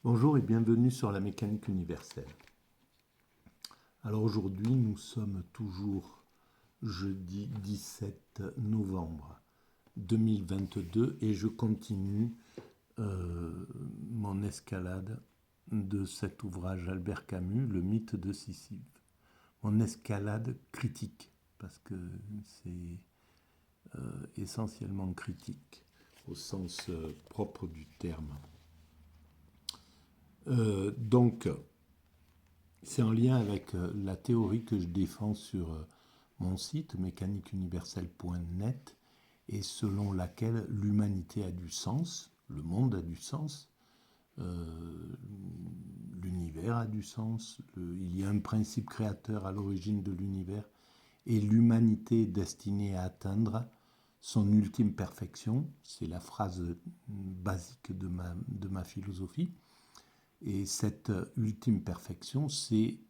Bonjour et bienvenue sur la mécanique universelle. Alors aujourd'hui, nous sommes toujours jeudi 17 novembre 2022 et je continue mon escalade de cet ouvrage Albert Camus, Le mythe de Sisyphe. Mon escalade critique, parce que c'est essentiellement critique au sens propre du terme. Donc, c'est en lien avec la théorie que je défends sur mon site mécaniqueuniverselle.net et selon laquelle l'humanité a du sens, le monde a du sens, l'univers a du sens, il y a un principe créateur à l'origine de l'univers et l'humanité est destinée à atteindre son ultime perfection. C'est la phrase basique de ma philosophie. Et cette ultime perfection, c'est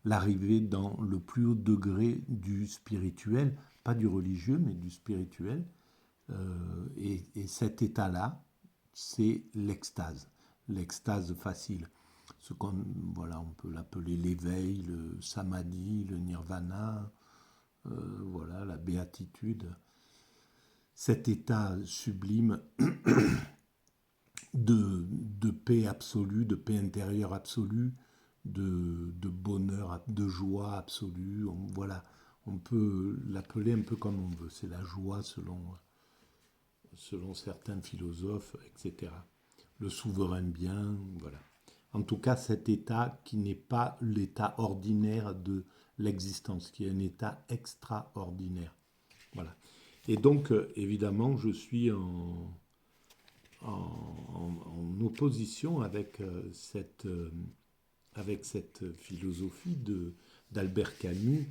l'arrivée dans le plus haut degré du spirituel, pas du religieux, mais du spirituel. Et cet état-là, c'est l'extase facile. Ce qu'on, voilà, on peut l'appeler l'éveil, le samadhi, le nirvana, voilà, la béatitude. Cet état sublime de paix absolue, de paix intérieure absolue, de bonheur, de joie absolue. Voilà, on peut l'appeler un peu comme on veut. C'est la joie selon certains philosophes, etc. Le souverain bien, voilà. En tout cas, cet état qui n'est pas l'état ordinaire de l'existence, qui est un état extraordinaire. Voilà. Et donc, évidemment, je suis en opposition avec cette philosophie d'Albert Camus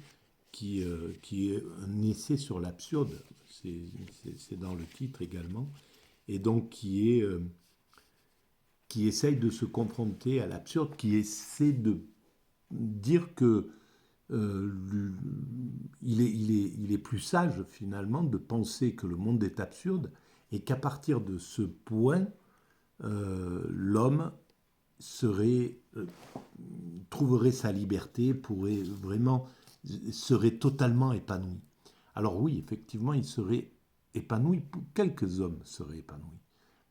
qui est un essai sur l'absurde, c'est dans le titre également, et donc qui essaye de se confronter à l'absurde, qui essaie de dire que il est plus sage finalement de penser que le monde est absurde et qu'à partir de ce point, l'homme trouverait sa liberté, serait totalement épanoui. Alors oui, effectivement, il serait épanoui, quelques hommes seraient épanouis.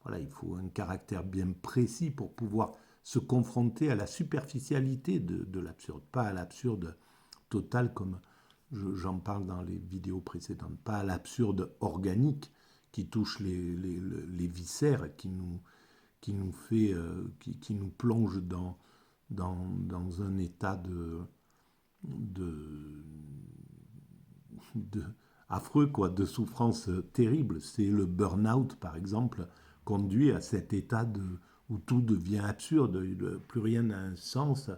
Voilà, il faut un caractère bien précis pour pouvoir se confronter à la superficialité de l'absurde, pas à l'absurde total comme j'en parle dans les vidéos précédentes, pas à l'absurde organique qui touche les viscères, qui nous plonge dans un état affreux, quoi, de souffrance terrible. C'est le burn-out, par exemple, conduit à cet état où tout devient absurde, plus rien n'a un sens,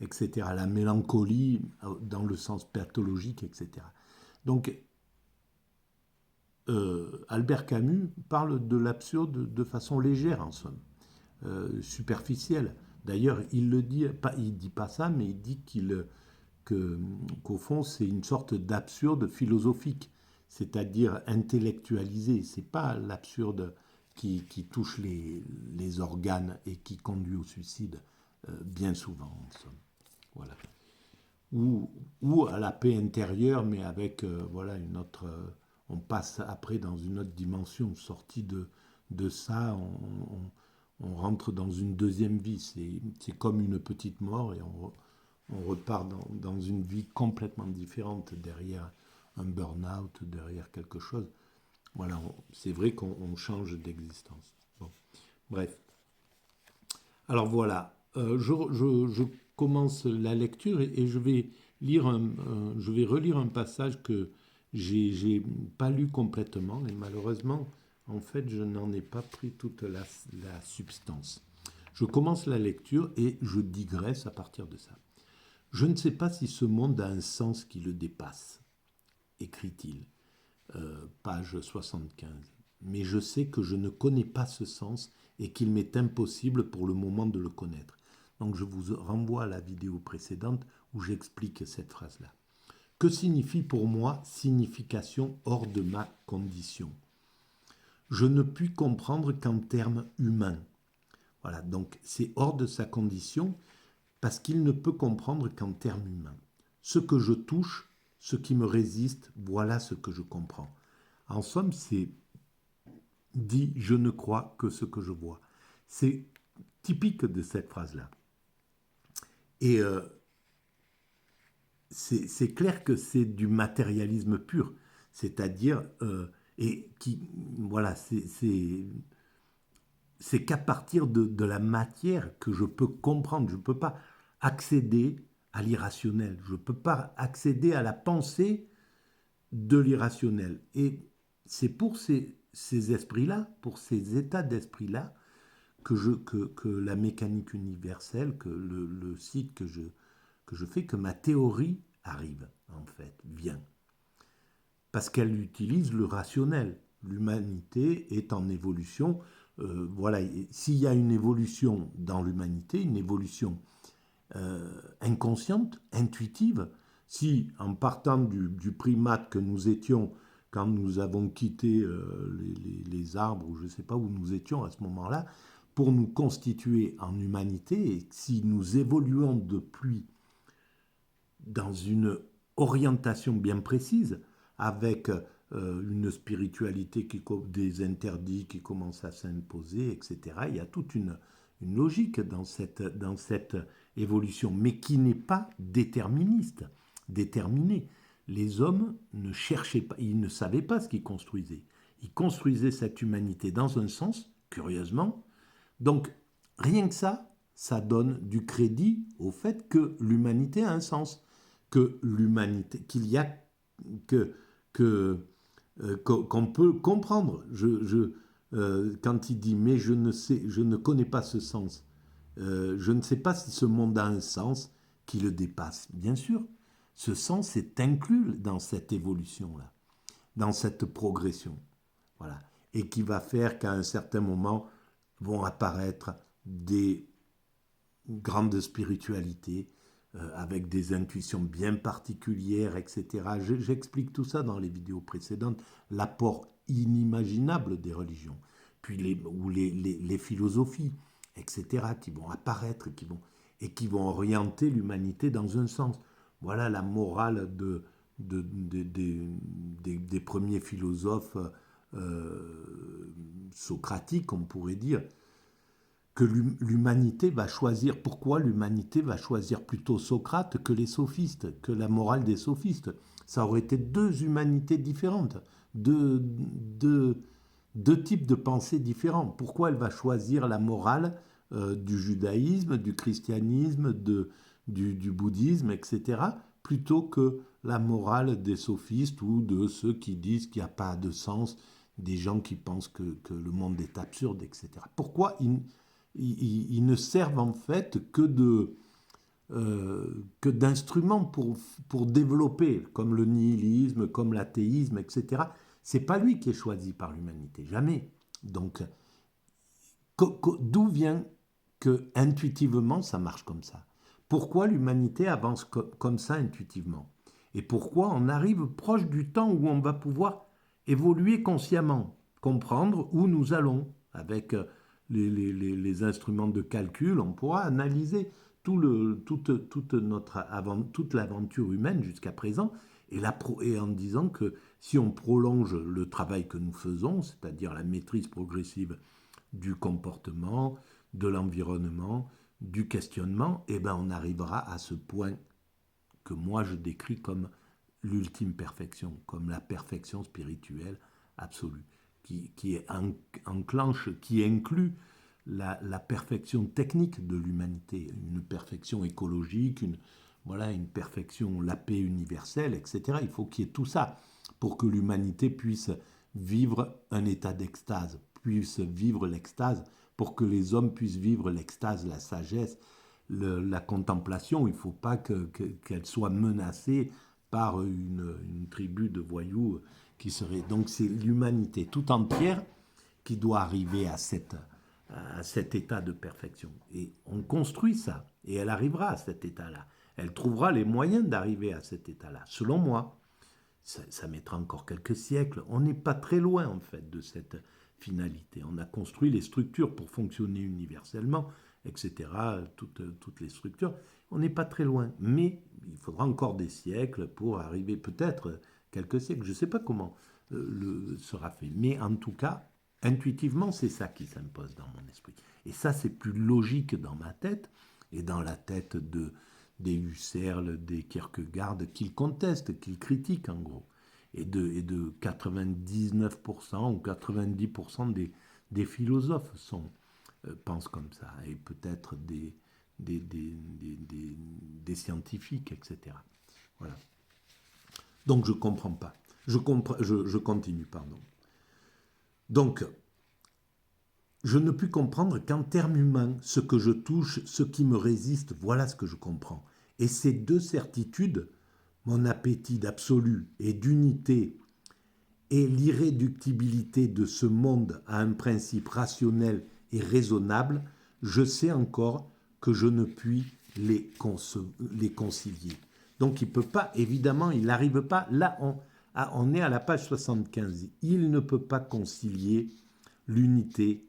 etc. La mélancolie dans le sens pathologique, etc. Donc, Albert Camus parle de l'absurde de façon légère, en somme, superficielle. D'ailleurs, il dit pas ça, mais il dit qu'au fond, c'est une sorte d'absurde philosophique, c'est-à-dire intellectualisé. C'est pas l'absurde qui touche les organes et qui conduit au suicide, bien souvent, en somme. Voilà. Ou à la paix intérieure, mais avec voilà, une autre. On passe après dans une autre dimension. Sorti de ça, on rentre dans une deuxième vie. C'est comme une petite mort et on repart dans une vie complètement différente derrière un burn-out, derrière quelque chose. Voilà, c'est vrai qu'on change d'existence. Bon, bref. Alors voilà, je commence la lecture et je vais relire un passage que j'ai pas lu complètement et malheureusement, en fait, je n'en ai pas pris toute la substance. Je commence la lecture et je digresse à partir de ça. Je ne sais pas si ce monde a un sens qui le dépasse, écrit-il, page 75. Mais je sais que je ne connais pas ce sens et qu'il m'est impossible pour le moment de le connaître. Donc je vous renvoie à la vidéo précédente où j'explique cette phrase-là. Que signifie pour moi signification hors de ma condition ? Je ne puis comprendre qu'en termes humains. Voilà, donc c'est hors de sa condition parce qu'il ne peut comprendre qu'en termes humains. Ce que je touche, ce qui me résiste, voilà ce que je comprends. En somme, c'est dit je ne crois que ce que je vois. C'est typique de cette phrase-là. Et c'est clair que c'est du matérialisme pur, c'est-à-dire, et qui, voilà, c'est qu'à partir de la matière que je peux comprendre, je ne peux pas accéder à l'irrationnel, je ne peux pas accéder à la pensée de l'irrationnel. Et c'est pour ces esprits-là, pour ces états d'esprit-là, que la mécanique universelle, que le site que je fais, que ma théorie arrive, en fait, vient. Parce qu'elle utilise le rationnel. L'humanité est en évolution. Voilà, s'il y a une évolution dans l'humanité, une évolution inconsciente, intuitive, si en partant du primate que nous étions quand nous avons quitté les arbres, ou je ne sais pas où nous étions à ce moment-là, pour nous constituer en humanité, et si nous évoluons depuis dans une orientation bien précise, avec une spiritualité, des interdits qui commencent à s'imposer, etc. Il y a toute une logique dans cette évolution, mais qui n'est pas déterministe, déterminée. Les hommes ne cherchaient pas, ils ne savaient pas ce qu'ils construisaient. Ils construisaient cette humanité dans un sens, curieusement. Donc, rien que ça donne du crédit au fait que l'humanité a un sens, que l'humanité, qu'il y a qu'on peut comprendre. Quand il dit mais je ne connais pas ce sens, je ne sais pas si ce monde a un sens qui le dépasse. Bien sûr, ce sens est inclus dans cette évolution-là, dans cette progression. Voilà. Et qui va faire qu'à un certain moment vont apparaître des grandes spiritualités avec des intuitions bien particulières, etc. J'explique tout ça dans les vidéos précédentes, l'apport inimaginable des religions, puis les philosophies, etc., qui vont apparaître et qui vont orienter l'humanité dans un sens. Voilà la morale des premiers philosophes socratiques, on pourrait dire, que l'humanité va choisir. Pourquoi l'humanité va choisir plutôt Socrate que les sophistes, que la morale des sophistes? Ça aurait été deux humanités différentes, deux types de pensées différents. Pourquoi elle va choisir la morale du judaïsme, du christianisme, du bouddhisme, etc., plutôt que la morale des sophistes ou de ceux qui disent qu'il n'y a pas de sens, des gens qui pensent que le monde est absurde, etc. Pourquoi ils ne servent en fait que d'instruments pour développer, comme le nihilisme, comme l'athéisme, etc. C'est pas lui qui est choisi par l'humanité, jamais. Donc, d'où vient que intuitivement ça marche comme ça? Pourquoi l'humanité avance comme ça intuitivement? Et pourquoi on arrive proche du temps où on va pouvoir évoluer consciemment, comprendre où nous allons avec les instruments de calcul, on pourra analyser toute l'aventure humaine jusqu'à présent et en disant que si on prolonge le travail que nous faisons, c'est-à-dire la maîtrise progressive du comportement, de l'environnement, du questionnement, eh ben on arrivera à ce point que moi je décris comme l'ultime perfection, comme la perfection spirituelle absolue, qui enclenche, qui inclut la perfection technique de l'humanité, une perfection écologique, une perfection, la paix universelle, etc. Il faut qu'il y ait tout ça pour que l'humanité puisse vivre un état d'extase, puisse vivre l'extase, pour que les hommes puissent vivre l'extase, la sagesse, la contemplation. Il ne faut pas qu'elle soit menacée par une tribu de voyous qui serait... Donc c'est l'humanité tout entière qui doit arriver à cet état de perfection. Et on construit ça, et elle arrivera à cet état-là. Elle trouvera les moyens d'arriver à cet état-là, selon moi. Ça mettra encore quelques siècles. On n'est pas très loin, en fait, de finalité. On a construit les structures pour fonctionner universellement, etc., toutes les structures. On n'est pas très loin, mais il faudra encore des siècles pour arriver, peut-être quelques siècles, je ne sais pas comment sera fait. Mais en tout cas, intuitivement, c'est ça qui s'impose dans mon esprit. Et ça, c'est plus logique dans ma tête et dans la tête des Husserl, des Kierkegaard, qu'ils contestent, qu'ils critiquent en gros. Et de 99% ou 90% des philosophes pensent comme ça, et peut-être des scientifiques, etc. Voilà. Donc je ne comprends pas. Je continue, pardon. Donc, je ne puis comprendre qu'en termes humains, ce que je touche, ce qui me résiste, voilà ce que je comprends. Et ces deux certitudes, mon appétit d'absolu et d'unité et l'irréductibilité de ce monde à un principe rationnel et raisonnable, je sais encore que je ne puis les concilier. Donc il ne peut pas, évidemment, il n'arrive pas, là on est à la page 75, il ne peut pas concilier l'unité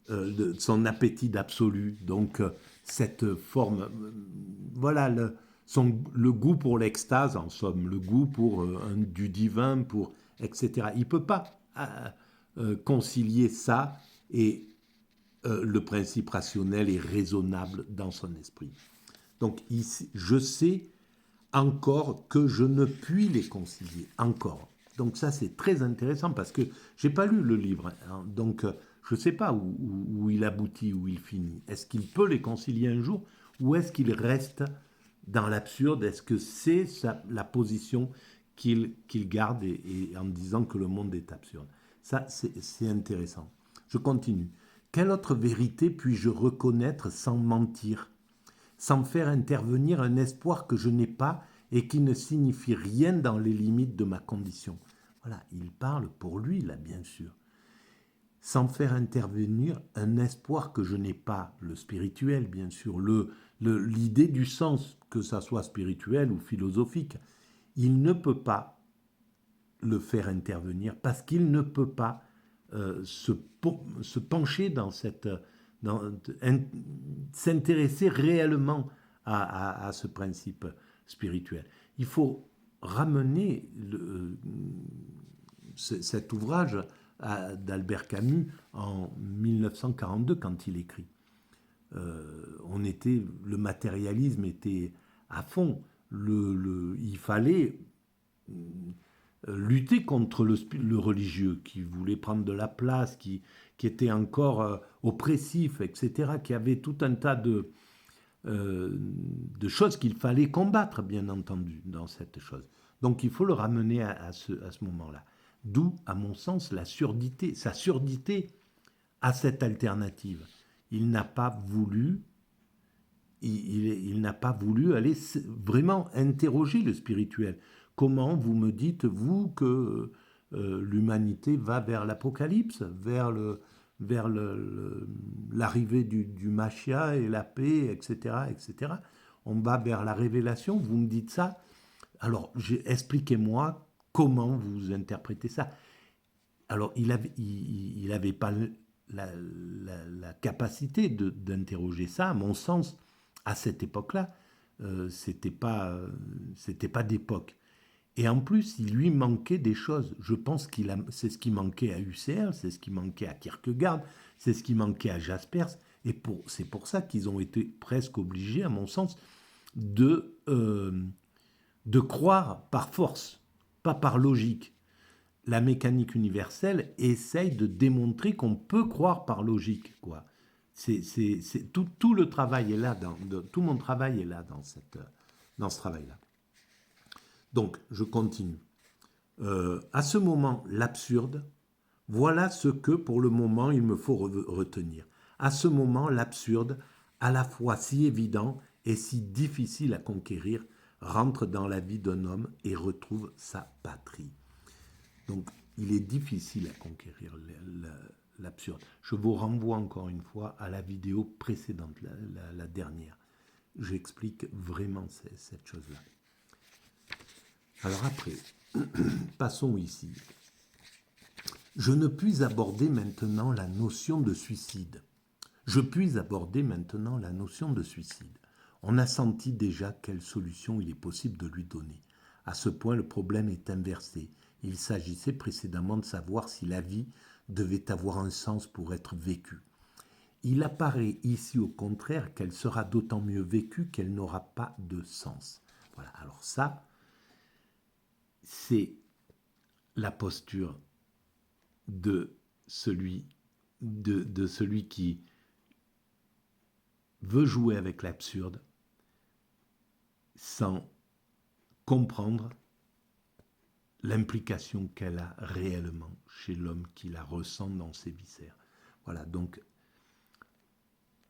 de son appétit d'absolu, donc cette forme, voilà, le goût pour l'extase, en somme, le goût pour du divin, etc. Il ne peut pas concilier ça et le principe rationnel et raisonnable dans son esprit. Donc, ici, je sais encore que je ne puis les concilier, encore. Donc ça, c'est très intéressant parce que je n'ai pas lu le livre, hein, donc je ne sais pas où il aboutit, où il finit. Est-ce qu'il peut les concilier un jour ou est-ce qu'il reste dans l'absurde? Est-ce que c'est la position qu'il garde et en disant que le monde est absurde? Ça, c'est intéressant. Je continue. Quelle autre vérité puis-je reconnaître sans mentir, sans faire intervenir un espoir que je n'ai pas et qui ne signifie rien dans les limites de ma condition? Voilà, il parle pour lui, là, bien sûr. Sans faire intervenir un espoir que je n'ai pas, le spirituel, bien sûr, l'idée du sens, que ça soit spirituel ou philosophique. Il ne peut pas le faire intervenir parce qu'il ne peut pas se pencher dans s'intéresser réellement à ce principe spirituel. Il faut ramener cet ouvrage d'Albert Camus en 1942 quand il écrit. Le matérialisme était à fond. Il fallait lutter contre le religieux qui voulait prendre de la place, qui était encore oppressif, etc., qui avait tout un tas de choses qu'il fallait combattre, bien entendu, dans cette chose. Donc il faut le ramener à ce moment-là. D'où, à mon sens, sa surdité à cette alternative. Il n'a pas voulu aller vraiment interroger le spirituel. Comment vous me dites, vous, que l'humanité va vers l'apocalypse, vers l'arrivée du Machia et la paix, etc., etc. On va vers la révélation, vous me dites ça. Alors, expliquez-moi comment vous interprétez ça. Alors, il avait pas la capacité d'interroger ça, à mon sens, à cette époque-là. C'était pas d'époque. Et en plus, il lui manquait des choses. Je pense que c'est ce qui manquait à Husserl, c'est ce qui manquait à Kierkegaard, c'est ce qui manquait à Jaspers. Et c'est pour ça qu'ils ont été presque obligés, à mon sens, de croire par force, pas par logique. La mécanique universelle essaye de démontrer qu'on peut croire par logique, quoi. Tout le travail est là, tout mon travail est là dans ce travail-là. Donc, je continue. À ce moment, l'absurde, voilà ce que, pour le moment, il me faut retenir. À ce moment, l'absurde, à la fois si évident et si difficile à conquérir, rentre dans la vie d'un homme et retrouve sa patrie. Donc, il est difficile à conquérir l'absurde. Je vous renvoie encore une fois à la vidéo précédente, la dernière. J'explique vraiment cette chose-là. Alors après, passons ici. Je ne puis aborder maintenant la notion de suicide. Je puis aborder maintenant la notion de suicide. On a senti déjà quelle solution il est possible de lui donner. À ce point, le problème est inversé. Il s'agissait précédemment de savoir si la vie devait avoir un sens pour être vécue. Il apparaît ici au contraire qu'elle sera d'autant mieux vécue qu'elle n'aura pas de sens. Voilà, alors ça, c'est la posture de celui qui veut jouer avec l'absurde sans comprendre l'implication qu'elle a réellement chez l'homme qui la ressent dans ses viscères. Voilà, donc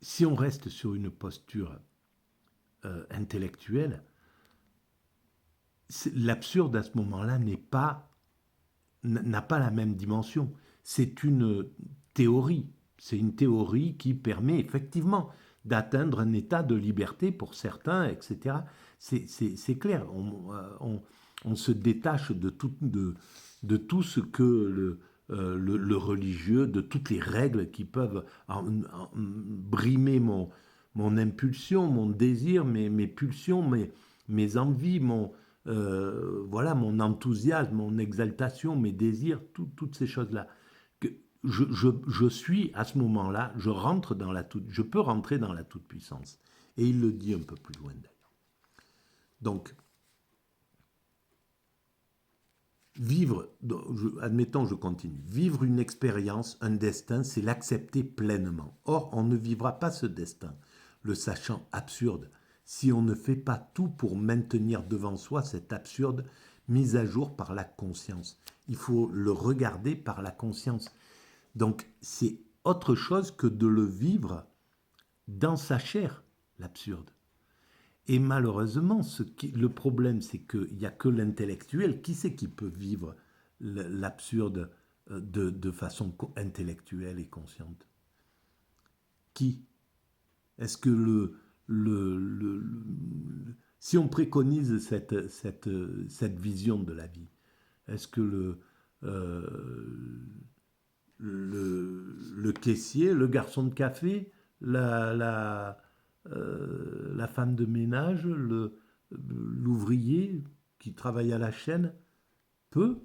si on reste sur une posture intellectuelle, l'absurde à ce moment-là n'a pas la même dimension. C'est une théorie. C'est une théorie qui permet effectivement d'atteindre un état de liberté pour certains, etc. C'est clair. On se détache de tout ce que le religieux, de toutes les règles qui peuvent brimer mon impulsion, mon désir, mes pulsions, mes envies, voilà, mon enthousiasme, mon exaltation, mes désirs, toutes ces choses-là. Je suis à ce moment-là, je peux rentrer dans la toute-puissance. Et il le dit un peu plus loin d'ailleurs. Donc, admettons, je continue. Vivre une expérience, un destin, c'est l'accepter pleinement. Or, on ne vivra pas ce destin, le sachant absurde, si on ne fait pas tout pour maintenir devant soi cet absurde mis à jour par la conscience. Il faut le regarder par la conscience. Donc, c'est autre chose que de le vivre dans sa chair, l'absurde. Et malheureusement, le problème, c'est qu'il n'y a que l'intellectuel. Qui c'est qui peut vivre l'absurde de façon intellectuelle et consciente? Qui? Est-ce que si on préconise cette vision de la vie, est-ce que le caissier, le garçon de café, la femme de ménage, l'ouvrier qui travaille à la chaîne peut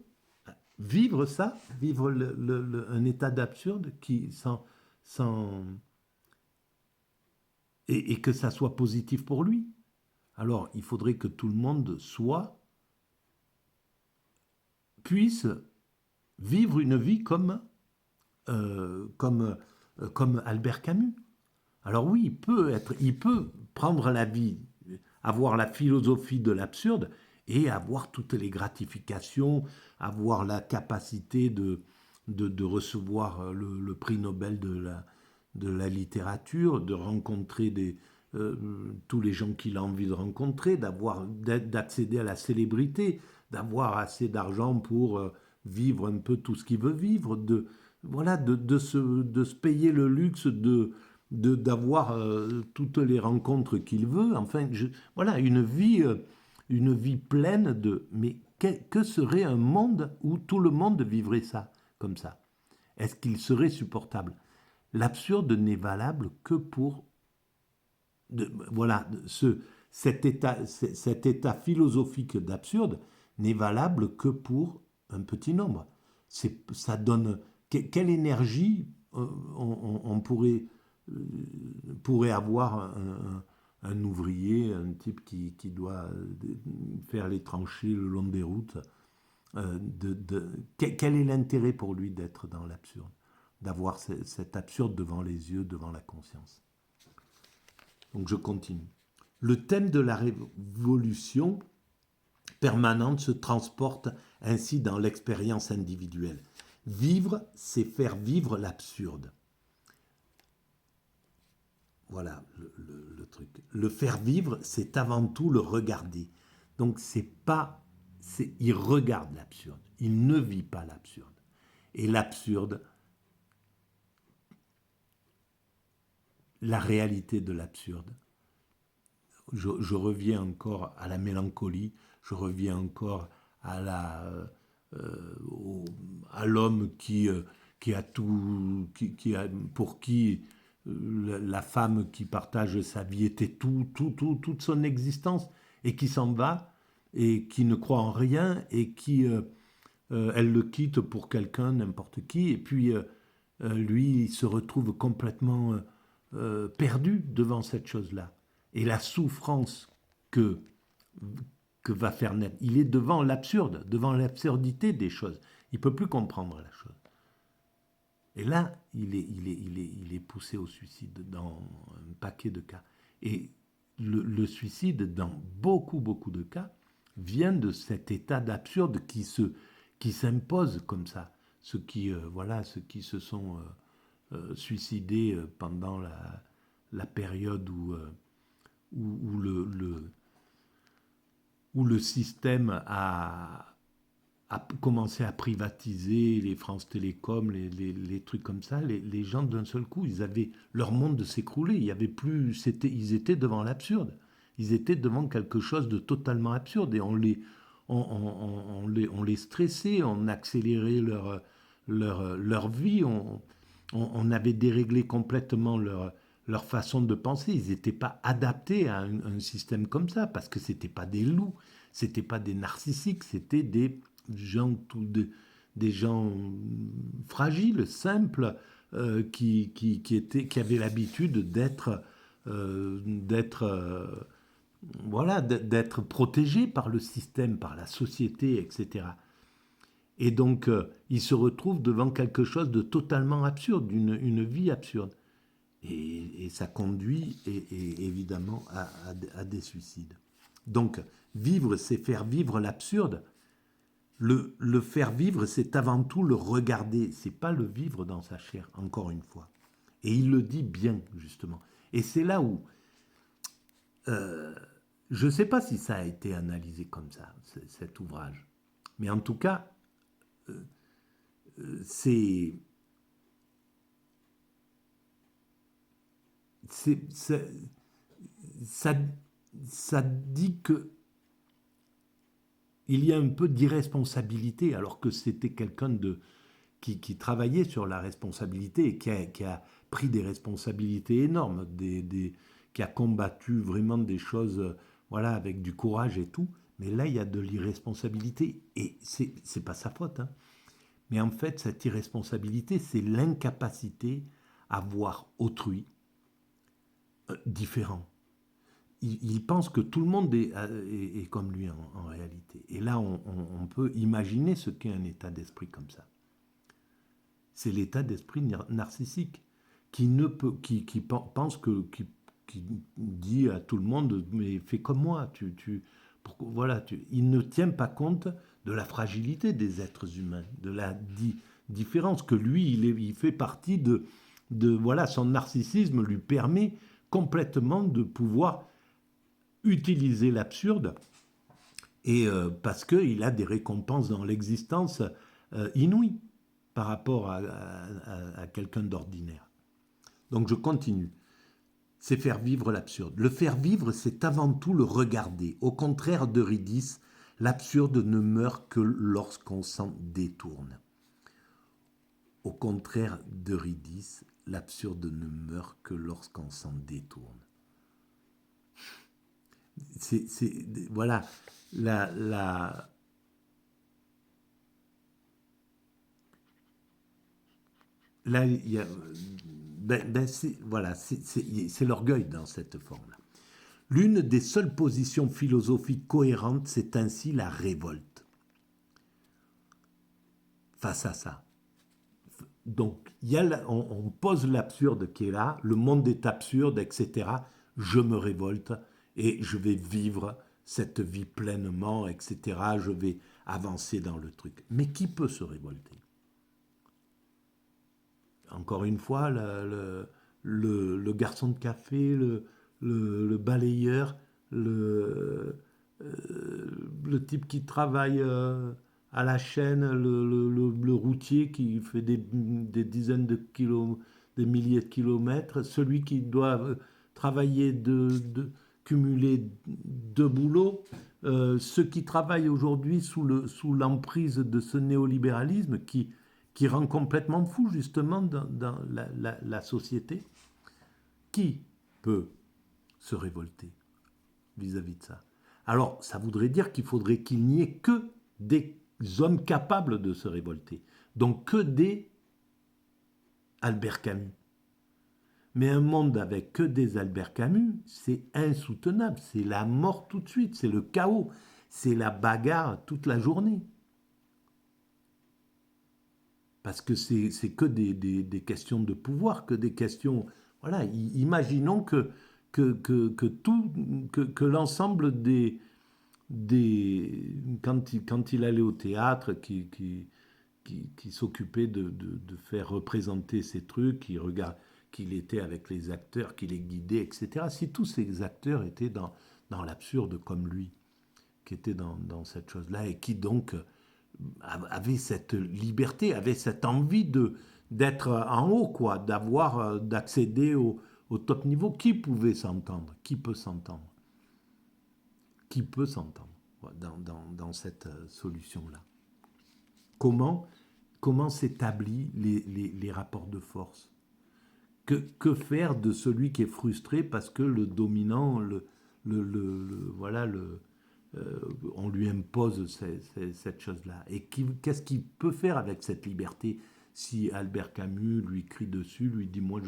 vivre ça, vivre un état d'absurde et que ça soit positif pour lui. Alors, il faudrait que tout le monde puisse vivre une vie comme Albert Camus. Alors oui, il peut prendre la vie, avoir la philosophie de l'absurde et avoir toutes les gratifications, avoir la capacité de recevoir le prix Nobel de la littérature, de rencontrer tous les gens qu'il a envie de rencontrer, d'accéder à la célébrité, d'avoir assez d'argent pour vivre un peu tout ce qu'il veut vivre, de se payer le luxe d'avoir toutes les rencontres qu'il veut. Enfin, voilà, une vie pleine de... Mais que serait un monde où tout le monde vivrait ça, comme ça? Est-ce qu'il serait supportable? L'absurde n'est valable que pour... cet état philosophique d'absurde n'est valable que pour un petit nombre. Ça donne... Quelle énergie on pourrait avoir un ouvrier, un type qui doit faire les tranchées le long des routes. Quel est l'intérêt pour lui d'être dans l'absurde, d'avoir cet absurde devant les yeux, devant la conscience? Donc je continue. Le thème de la révolution permanente se transporte ainsi dans l'expérience individuelle. Vivre, c'est faire vivre l'absurde. Voilà le truc. Le faire vivre, c'est avant tout le regarder. Donc il regarde l'absurde. Il ne vit pas l'absurde. Et l'absurde, la réalité de l'absurde, je reviens encore à la mélancolie, je reviens encore à à l'homme qui a tout, pour qui la femme qui partage sa vie était toute son existence et qui s'en va et qui ne croit en rien et qui elle le quitte pour quelqu'un, n'importe qui, et puis lui, il se retrouve complètement perdu devant cette chose-là. Et la souffrance que, que va faire naître, il est devant l'absurde, devant l'absurdité des choses. Il ne peut plus comprendre la chose. Et là, il est poussé au suicide dans un paquet de cas. Et le suicide, dans beaucoup de cas, vient de cet état d'absurde qui s'impose comme ça. Ceux qui se sont suicidés pendant la période où le système a commencé à privatiser les France Télécom, les trucs comme ça, les gens d'un seul coup, leur monde s'écroulait. Il y avait plus, ils étaient devant l'absurde. Ils étaient devant quelque chose de totalement absurde et on les stressait, on accélérait leur vie, on avait déréglé complètement leur façon de penser. Ils n'étaient pas adaptés à un système comme ça parce que c'était pas des loups, c'était pas des narcissiques, c'était des gens, des gens fragiles, simples, qui avaient l'habitude d'être protégés par le système, par la société, etc. Et donc, ils se retrouvent devant quelque chose de totalement absurde, une vie absurde. Et ça conduit évidemment à des suicides. Donc, vivre, c'est faire vivre l'absurde. Le faire vivre, c'est avant tout le regarder, c'est pas le vivre dans sa chair, encore une fois. Et il le dit bien, justement. Et c'est là où, je ne sais pas si ça a été analysé comme ça, cet ouvrage. Mais en tout cas, c'est, ça, ça dit que il y a un peu d'irresponsabilité, alors que c'était quelqu'un qui travaillait sur la responsabilité et qui a pris des responsabilités énormes, qui a combattu vraiment des choses voilà, avec du courage et tout. Mais là, il y a de l'irresponsabilité et c'est pas sa faute. Hein. Mais en fait, cette irresponsabilité, c'est l'incapacité à voir autrui différent. Il pense que tout le monde est comme lui en réalité. Et là, on peut imaginer ce qu'est un état d'esprit comme ça. C'est l'état d'esprit narcissique qui pense qui dit à tout le monde mais fais comme moi. Il ne tient pas compte de la fragilité des êtres humains, de la différence que lui il fait partie voilà, son narcissisme lui permet complètement de pouvoir utiliser l'absurde et parce qu'il a des récompenses dans l'existence inouïes par rapport à quelqu'un d'ordinaire. Donc je continue. C'est faire vivre l'absurde. Le faire vivre, c'est avant tout le regarder. Au contraire d'Eurydice, l'absurde ne meurt que lorsqu'on s'en détourne. Au contraire d'Eurydice, l'absurde ne meurt que lorsqu'on s'en détourne. Voilà, là, il y a, c'est l'orgueil dans cette forme-là. L'une des seules positions philosophiques cohérentes, c'est ainsi la révolte face à ça. Donc, on pose l'absurde qui est là, le monde est absurde, etc. Je me révolte et je vais vivre cette vie pleinement, etc. Je vais avancer dans le truc. Mais qui peut se révolter? Encore une fois, le garçon de café, le balayeur, le type qui travaille à la chaîne, le routier qui fait des dizaines de kilomètres, des milliers de kilomètres, celui qui doit travailler cumuler deux boulots, ceux qui travaillent aujourd'hui sous l'emprise de ce néolibéralisme qui rend complètement fou justement dans la société. Qui peut se révolter vis-à-vis de ça? Alors, ça voudrait dire qu'il faudrait qu'il n'y ait que des hommes capables de se révolter. Donc que des Albert Camus. Mais un monde avec que des Albert Camus, c'est insoutenable. C'est la mort tout de suite, c'est le chaos, c'est la bagarre toute la journée. Parce que c'est que des questions de pouvoir, que des questions... Voilà, imaginons que l'ensemble quand il allait au théâtre, qui s'occupait de faire représenter ces trucs, qu'il était avec les acteurs, qui les guidait, etc. Si tous ces acteurs étaient dans l'absurde comme lui, qui étaient dans cette chose-là, et qui donc avaient cette liberté, avaient cette envie d'être en haut, quoi, d'accéder au top niveau, qui pouvait s'entendre? Qui peut s'entendre? Qui peut s'entendre dans cette solution-là? Comment s'établissent les rapports de force? Que faire de celui qui est frustré parce que le dominant, on lui impose cette chose-là? Et qu'est-ce qu'il peut faire avec cette liberté si Albert Camus lui crie dessus, lui dit moi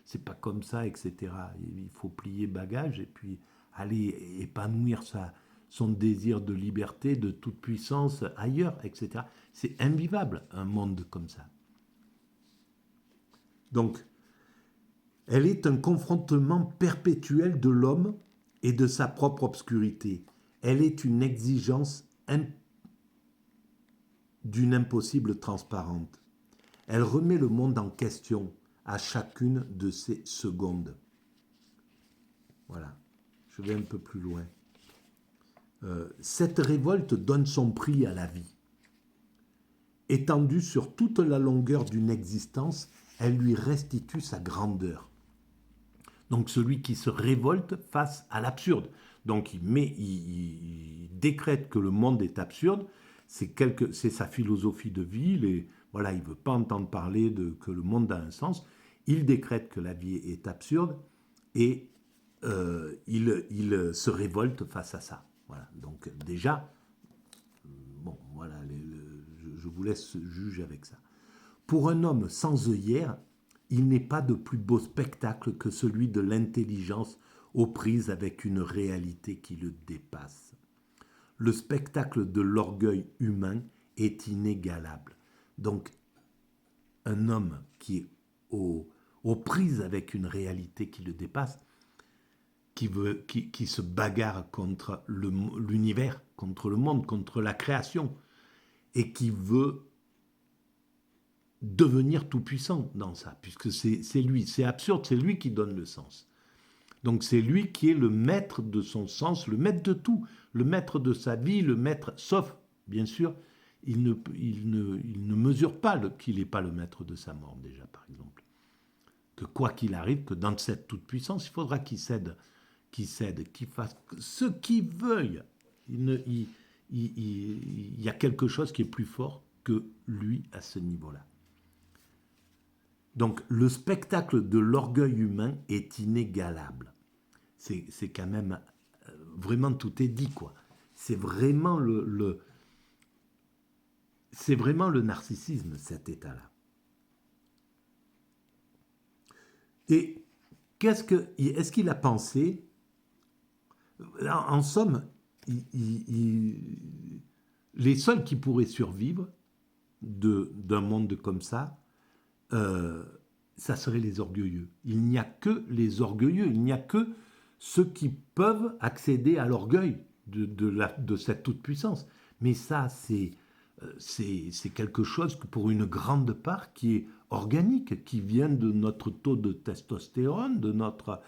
c'est pas comme ça, etc. Il faut plier bagage et puis aller épanouir son désir de liberté, de toute puissance ailleurs, etc. C'est invivable un monde comme ça. Donc, elle est un confrontement perpétuel de l'homme et de sa propre obscurité. Elle est une exigence d'une impossible transparente. Elle remet le monde en question à chacune de ses secondes. Voilà, je vais un peu plus loin. Cette révolte donne son prix à la vie. Étendue sur toute la longueur d'une existence, elle lui restitue sa grandeur. Donc celui qui se révolte face à l'absurde. Donc il décrète que le monde est absurde, c'est sa philosophie de vie, voilà, il ne veut pas entendre parler que le monde a un sens, il décrète que la vie est absurde et il se révolte face à ça. Voilà. Donc déjà, bon, voilà, je vous laisse juger avec ça. Pour un homme sans œillère, il n'est pas de plus beau spectacle que celui de l'intelligence aux prises avec une réalité qui le dépasse. Le spectacle de l'orgueil humain est inégalable. Donc, un homme qui est aux prises avec une réalité qui le dépasse, qui se bagarre contre l'univers, contre le monde, contre la création, et qui veut devenir tout puissant dans ça, puisque c'est lui, c'est absurde, c'est lui qui donne le sens. Donc c'est lui qui est le maître de son sens, le maître de tout, le maître de sa vie, le maître, sauf, bien sûr, il ne mesure pas qu'il n'est pas le maître de sa mort déjà, par exemple. Que quoi qu'il arrive, que dans cette toute-puissance, il faudra qu'il cède, qu'il fasse ce qu'il veuille. Il y a quelque chose qui est plus fort que lui à ce niveau-là. Donc le spectacle de l'orgueil humain est inégalable. C'est quand même, vraiment tout est dit, quoi. C'est vraiment c'est vraiment le narcissisme, cet état-là. Et est-ce qu'il a pensé, en somme, les seuls qui pourraient survivre d'un monde comme ça serait les orgueilleux. Il n'y a que les orgueilleux, il n'y a que ceux qui peuvent accéder à l'orgueil de cette toute-puissance. Mais ça, c'est quelque chose que pour une grande part qui est organique, qui vient de notre taux de testostérone, de notre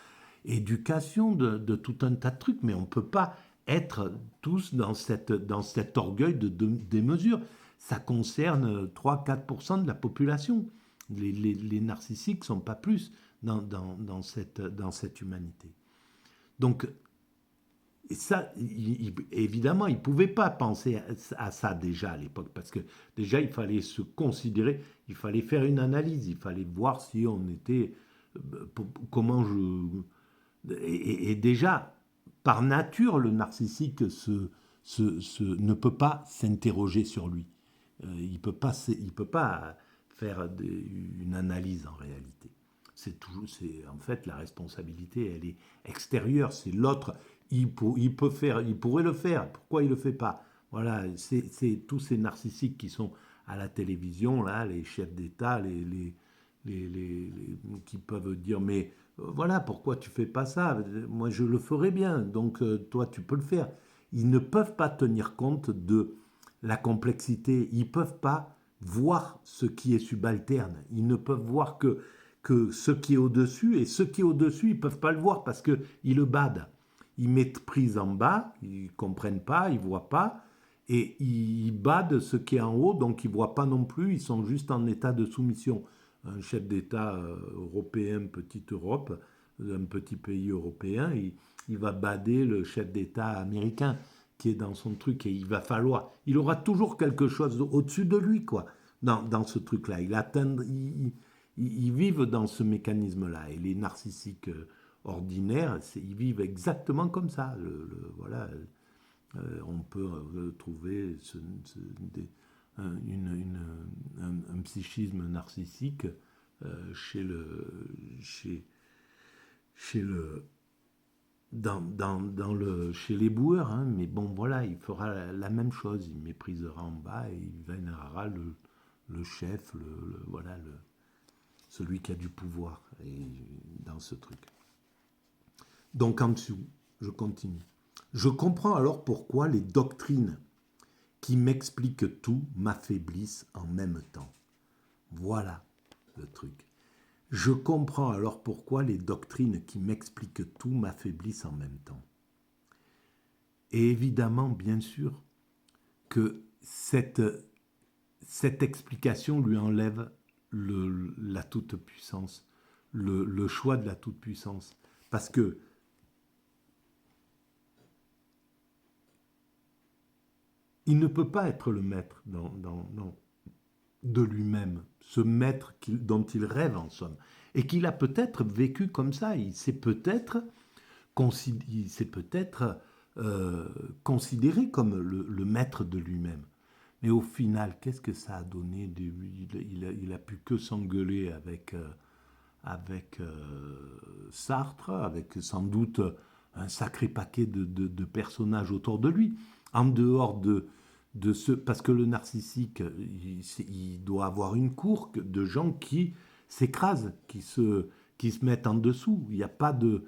éducation, de tout un tas de trucs. Mais on ne peut pas être tous dans cet orgueil des mesures. Ça concerne 3-4% de la population. Les narcissiques ne sont pas plus dans cette humanité. Donc, Et ça, évidemment, il ne pouvait pas penser à ça déjà à l'époque, parce que déjà, il fallait se considérer, il fallait faire une analyse, il fallait voir si on était, comment et déjà, par nature, le narcissique ne peut pas s'interroger sur lui. Il peut pas faire une analyse en réalité. En fait, la responsabilité, elle est extérieure. C'est l'autre. Il peut faire, il pourrait le faire. Pourquoi il le fait pas? Voilà, c'est tous ces narcissiques qui sont à la télévision, là, les chefs d'État, qui peuvent dire, mais voilà, pourquoi tu fais pas ça? Moi, je le ferais bien, donc toi, tu peux le faire. Ils ne peuvent pas tenir compte de la complexité. Ils ne peuvent pas voir ce qui est subalterne. Ils ne peuvent voir que ce qui est au-dessus, et ce qui est au-dessus, ils ne peuvent pas le voir parce qu'ils le badent. Ils méprisent en bas, ils ne comprennent pas, ils ne voient pas, et ils badent ce qui est en haut, donc ils ne voient pas non plus, ils sont juste en état de soumission. Un chef d'État européen, petite Europe, un petit pays européen, il va bader le chef d'État américain qui est dans son truc, et il aura toujours quelque chose au-dessus de lui, quoi, dans ce truc-là. Ils vivent dans ce mécanisme-là, et les narcissiques ordinaires, ils vivent exactement comme ça. Voilà, on peut trouver un psychisme narcissique chez chez, chez le, chez les boueurs, hein, mais bon, voilà, il fera la même chose. Il méprisera en bas et il vénérera le chef, voilà, celui qui a du pouvoir et, dans ce truc. Donc en dessous, je continue. Je comprends alors pourquoi les doctrines qui m'expliquent tout m'affaiblissent en même temps. Voilà le truc. Je comprends alors pourquoi les doctrines qui m'expliquent tout m'affaiblissent en même temps. Et évidemment, bien sûr, que cette explication lui enlève la toute-puissance, le choix de la toute-puissance. Parce que il ne peut pas être le maître de lui-même, ce maître dont il rêve en somme, et qu'il a peut-être vécu comme ça. Il s'est peut-être considéré comme le maître de lui-même. Mais au final, qu'est-ce que ça a donné? Il a pu que s'engueuler avec Sartre, avec sans doute un sacré paquet de personnages autour de lui, en dehors de ce... Parce que le narcissique, il doit avoir une cour de gens qui s'écrasent, qui se mettent en dessous. Il n'y a pas de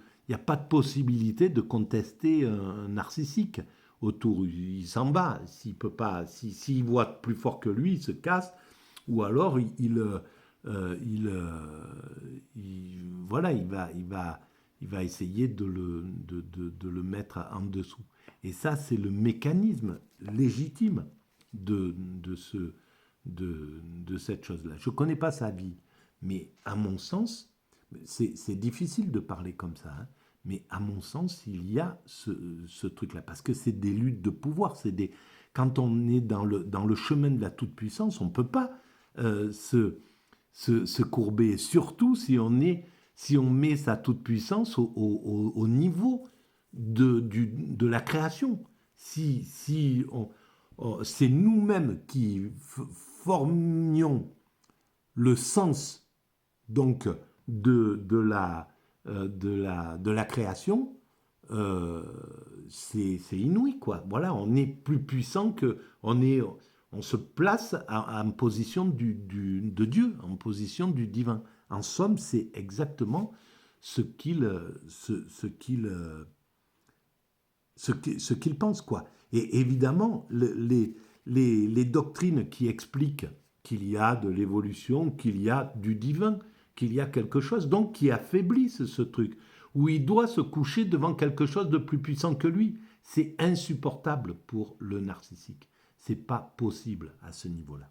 possibilité de contester un narcissique autour. Il s'en bat. S'il peut pas, s'il voit plus fort que lui, il se casse, ou alors voilà, il va essayer de le mettre en dessous. Et ça, c'est le mécanisme légitime de cette chose-là. Je ne connais pas sa vie, mais à mon sens, c'est difficile de parler comme ça, hein, mais à mon sens, il y a ce truc-là, parce que c'est des luttes de pouvoir, quand on est dans le chemin de la toute-puissance, on ne peut pas se courber, surtout si on met sa toute-puissance au niveau de la création. Si c'est nous-mêmes qui formions le sens donc de la création, c'est inouï, quoi. Voilà, on est plus puissant que on se place en position de Dieu, en position du divin. En somme, c'est exactement ce qu'il pense, quoi. Et évidemment, les doctrines qui expliquent qu'il y a de l'évolution, qu'il y a du divin, qu'il y a quelque chose, donc qui affaiblissent ce truc, où il doit se coucher devant quelque chose de plus puissant que lui. C'est insupportable pour le narcissique. C'est pas possible à ce niveau-là.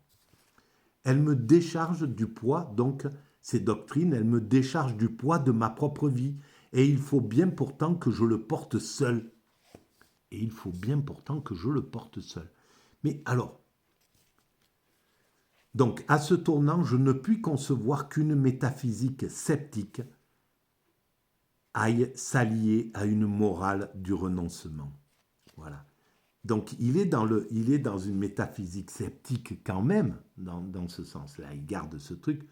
Elle me décharge du poids, donc ces doctrines, elles me déchargent du poids de ma propre vie. Et il faut bien pourtant que je le porte seul. et il faut bien pourtant que je le porte seul. Mais alors, donc à ce tournant, je ne puis concevoir qu'une métaphysique sceptique aille s'allier à une morale du renoncement. Voilà. Donc il est dans une métaphysique sceptique quand même, dans ce sens-là. Il garde ce truc,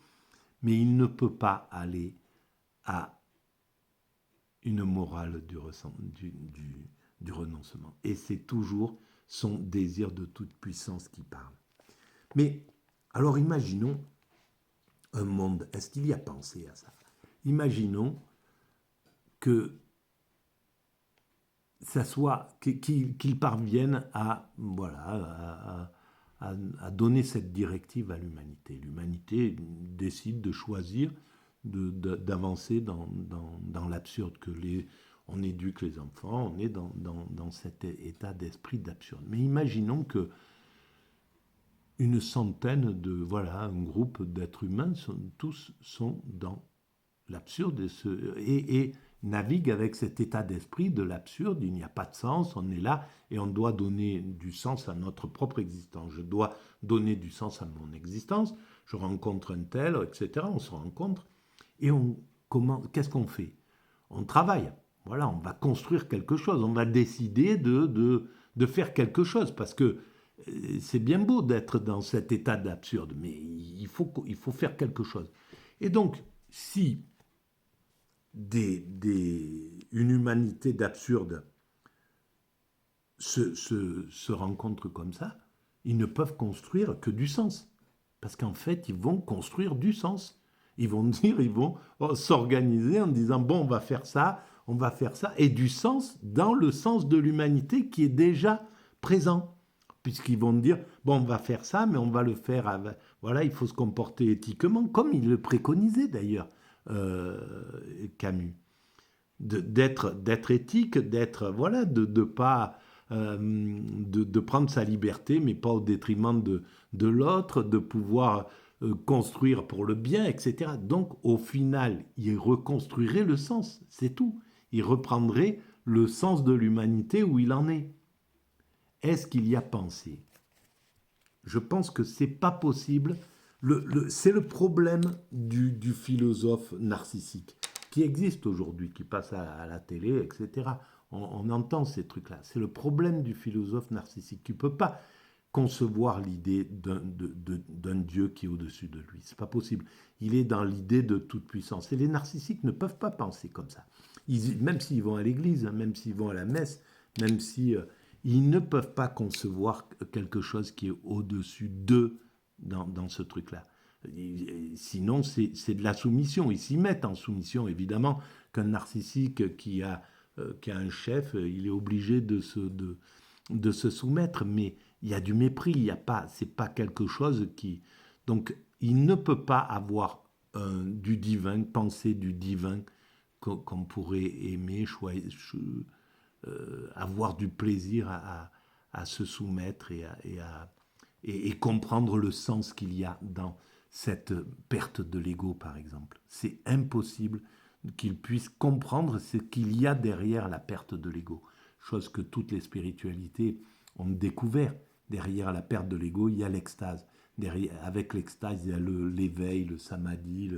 mais il ne peut pas aller à une morale du renoncement. Et c'est toujours son désir de toute puissance qui parle. Mais alors imaginons un monde, est-ce qu'il y a pensé à ça? Imaginons que ça soit qu'ils parviennent à voilà à donner cette directive à l'humanité. L'humanité décide de choisir d'avancer dans l'absurde, on éduque les enfants, on est dans cet état d'esprit d'absurde. Mais imaginons que une centaine un groupe d'êtres humains tous sont dans l'absurde et navigue avec cet état d'esprit de l'absurde. Il n'y a pas de sens, on est là et on doit donner du sens à notre propre existence. Je dois donner du sens à mon existence, je rencontre un tel, etc. On se rencontre et qu'est-ce qu'on fait? On travaille. Voilà, on va construire quelque chose, on va décider de faire quelque chose parce que c'est bien beau d'être dans cet état d'absurde, mais il faut faire quelque chose. Et donc, si une humanité d'absurde se rencontrent comme ça, ils ne peuvent construire que du sens. Parce qu'en fait, ils vont construire du sens. Ils vont s'organiser en disant, bon, on va faire ça, et du sens dans le sens de l'humanité qui est déjà présent. Puisqu'ils vont dire, bon, on va faire ça, mais on va le faire avec, voilà, il faut se comporter éthiquement, comme il le préconisait d'ailleurs, Camus. D'être éthique, voilà, de pas de prendre sa liberté, mais pas au détriment de l'autre, de pouvoir construire pour le bien, etc. Donc, au final, il reconstruirait le sens, c'est tout. Il reprendrait le sens de l'humanité où il en est. Est-ce qu'il y a pensé? Je pense que c'est pas possible. C'est le problème du philosophe narcissique qui existe aujourd'hui, qui passe à la télé, etc. On entend ces trucs-là. C'est le problème du philosophe narcissique qui ne peut pas concevoir l'idée d'un Dieu qui est au-dessus de lui. C'est pas possible. Il est dans l'idée de toute puissance. Et les narcissiques ne peuvent pas penser comme ça. Même s'ils vont à l'église, même s'ils vont à la messe, même si ils ne peuvent pas concevoir quelque chose qui est au-dessus d'eux dans ce truc-là. Sinon, c'est de la soumission. Ils s'y mettent en soumission. Évidemment qu'un narcissique qui a un chef, il est obligé de se soumettre, mais il y a du mépris. C'est pas quelque chose qui... Donc, il ne peut pas avoir du divin, penser du divin qu'on pourrait aimer, avoir du plaisir à se soumettre et comprendre le sens qu'il y a dans cette perte de l'ego, par exemple. C'est impossible qu'il puisse comprendre ce qu'il y a derrière la perte de l'ego, chose que toutes les spiritualités ont découvert. Derrière la perte de l'ego, il y a l'extase. Avec l'extase, il y a l'éveil, le samadhi,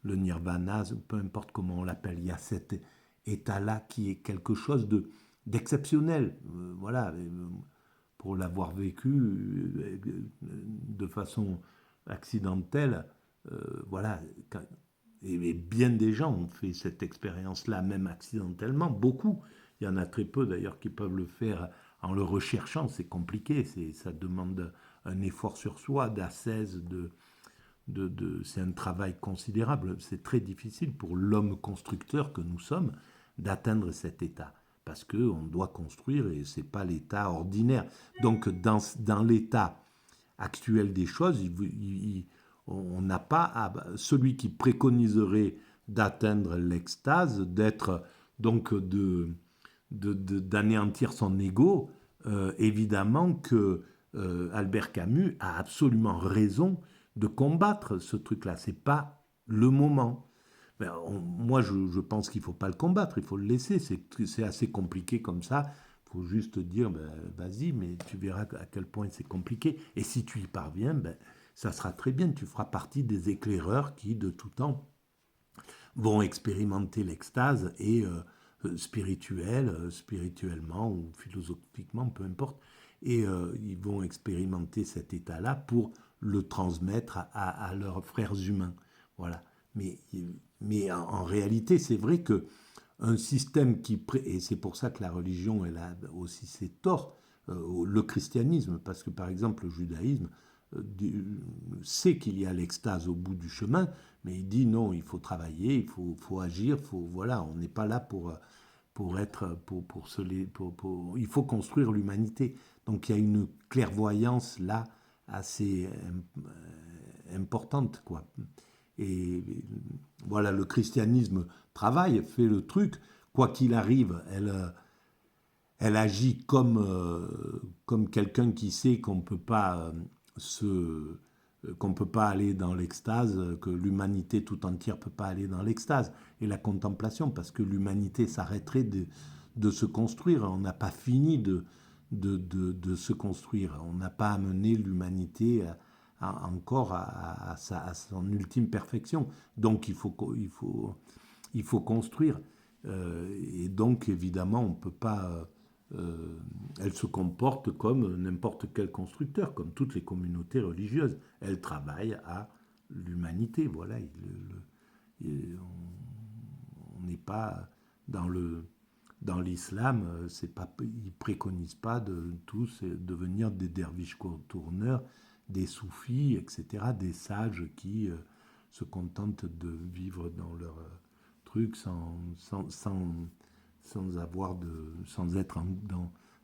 le nirvana, peu importe comment on l'appelle. Il y a cet état-là qui est quelque chose d'exceptionnel. Voilà, pour l'avoir vécu de façon accidentelle, voilà. Et bien des gens ont fait cette expérience-là, même accidentellement, beaucoup. Il y en a très peu d'ailleurs qui peuvent le faire en le recherchant, c'est compliqué, ça demande un effort sur soi, d'ascèse, c'est un travail considérable. C'est très difficile pour l'homme constructeur que nous sommes d'atteindre cet état. Parce qu'on doit construire et ce n'est pas l'état ordinaire. Donc dans l'état actuel des choses, on n'a pas celui qui préconiserait d'atteindre l'extase, d'être donc d'anéantir son ego. Évidemment que Albert Camus a absolument raison de combattre ce truc-là. C'est pas le moment. Moi, je pense qu'il ne faut pas le combattre, il faut le laisser. C'est assez compliqué comme ça. Il faut juste dire, ben, vas-y, mais tu verras à quel point c'est compliqué. Et si tu y parviens, ben, ça sera très bien. Tu feras partie des éclaireurs qui, de tout temps, vont expérimenter l'extase et spirituellement ou philosophiquement, peu importe. Et ils vont expérimenter cet état-là pour le transmettre à leurs frères humains. Voilà. Mais, mais en réalité, c'est vrai que un système et c'est pour ça que la religion, elle a aussi ses torts, le christianisme, parce que par exemple le judaïsme sait qu'il y a l'extase au bout du chemin, mais il dit non, il faut travailler, faut agir, voilà, on n'est pas là pour être, pour se les, il faut construire l'humanité. Donc il y a une clairvoyance là assez importante, quoi. Et voilà, le christianisme travaille, fait le truc, quoi qu'il arrive, elle agit comme quelqu'un qui sait qu'on peut pas qu'on peut pas aller dans l'extase, que l'humanité tout entière peut pas aller dans l'extase et la contemplation, parce que l'humanité s'arrêterait de se construire. On n'a pas fini de se construire. On n'a pas amené l'humanité encore à son ultime perfection. Donc il faut construire. Et donc évidemment, on ne peut pas... elle se comporte comme n'importe quel constructeur, comme toutes les communautés religieuses. Elle travaille à l'humanité. Voilà, on n'est pas dans l'islam, ils préconisent pas de tous devenir des derviches tourneurs, des soufis, etc., des sages qui se contentent de vivre dans leur truc sans être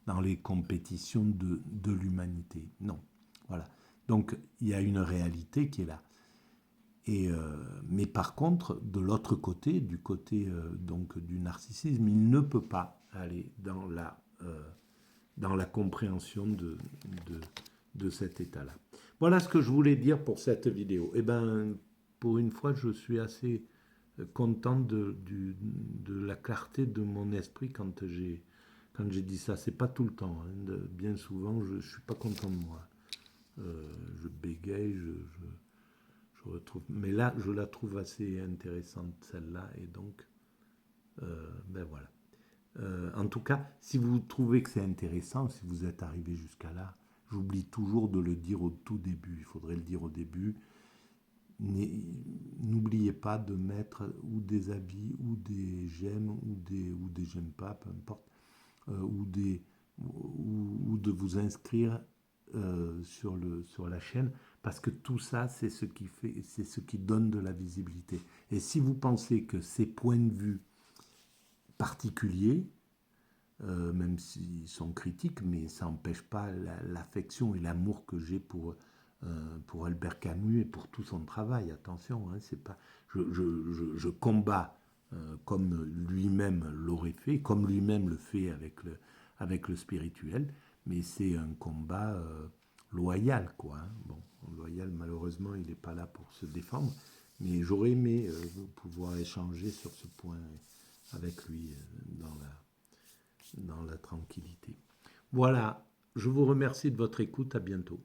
dans les compétitions de l'humanité. Non. Voilà. Donc, il y a une réalité qui est là. Mais par contre, de l'autre côté, du côté donc du narcissisme, il ne peut pas aller dans la compréhension de cet état-là. Voilà ce que je voulais dire pour cette vidéo. Eh bien, pour une fois, je suis assez content de la clarté de mon esprit quand j'ai dit ça. C'est pas tout le temps. Hein. Bien souvent, je suis pas content de moi. Je bégaye, je retrouve. Mais là, je la trouve assez intéressante, celle-là. Et donc, ben voilà. En tout cas, si vous trouvez que c'est intéressant, si vous êtes arrivé jusqu'à là, j'oublie toujours de le dire au tout début. Il faudrait le dire au début. N'oubliez pas de mettre ou des avis, ou des j'aime, ou des j'aime pas, peu importe, ou de vous inscrire sur la chaîne, parce que tout ça, c'est ce qui donne de la visibilité. Et si vous pensez que ces points de vue particuliers, même s'ils sont critiques, mais ça n'empêche pas l'affection et l'amour que j'ai pour Albert Camus et pour tout son travail. Attention, hein, c'est pas, je combats comme lui-même l'aurait fait, comme lui-même le fait avec le spirituel, mais c'est un combat loyal, quoi. Hein. Bon, loyal, malheureusement, il n'est pas là pour se défendre, mais j'aurais aimé pouvoir échanger sur ce point avec lui dans la tranquillité. Voilà, je vous remercie de votre écoute, à bientôt.